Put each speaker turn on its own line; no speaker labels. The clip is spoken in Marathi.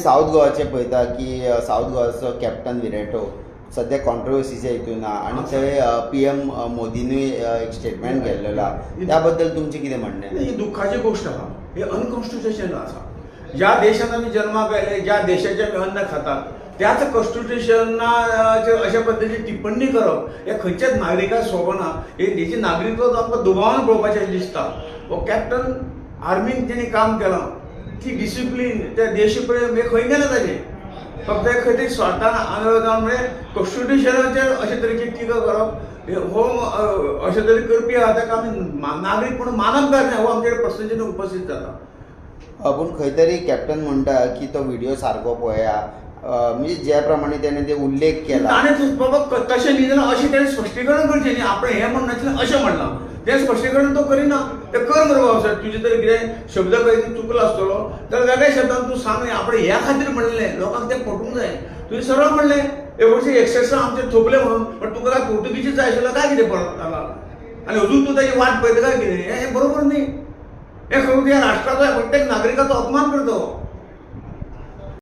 साऊथ गोवाचे पळयता की साऊथ गोवाचो कॅप्टन विराटो सध्या कॉन्ट्रोवर्सीच्या हितून आणि थंय PM मोदीनूय एक स्टेटमेंट केल्लो आहा. त्या बद्दल तुमचें कितें म्हणणें?
ही दुःखाची गोष्ट आहा. हे अनकॉन्स्टिट्युशनल आसा. ज्या देशात आम्ही जन्माक आयले, ज्या देशाचे आमी अन्न खातात, त्याच कॉन्स्टिट्युशनाचेर अशा पद्दतीची टिप्पणी करप हे खंयच्याच नागरिकाक शोभना. हे देशी नागरिकत्व आमकां दुबावान पळोवपाचें दिसता. हो कॅप्टन आर्मीन तेणी काम केलां, ती डिसिप्लीन त्या देशप्रेम हे खंय गेलें ताजें. फक्त खंय तरी स्वार्थान आंदोलन जावन म्हणजे कॉन्स्टिट्युशनाचेर अशे तरेची टिका करप हो अशे तरे करपी आहा ताका आमी नागरीक म्हणून मानप जाय हो आमचे प्रश्न उपस्थित जाता.
पूण खंय तरी कॅप्टन म्हणटा की तो व्हिडिओ सारको पळया, म्हणजे ज्या प्रमाणे त्याने ते उल्लेख केला.
ताणें बाबा तशें न्ही जाल्यार अशें तेणें स्पश्टीकरण करचें न्ही. आपणें हें म्हणून नाशिल्लें अशें म्हणलां, तें स्पश्टीकरण तो करिना. तें कर मरे बाबा सर, तुजें तरी कितें शब्द खंय चुकलो आसतलो जाल्यार वेगळ्या शब्दान तूं सांग. आपणें ह्या खातीर म्हणलें, लोकांक तें पटूंक जाय. तुवें सरळ म्हणलें हे वर्षी एक्सेसां आमचे थोपले म्हणून, पण तुका काय पोर्तुगीज जाय आशिल्लो काय कितें पडत आला आनी अजून तूं ताची वाट पळयता काय कितें? हें बरोबर न्ही. हे खंय त्या राष्ट्राचो प्रत्येक नागरिकाचो अपमान करता.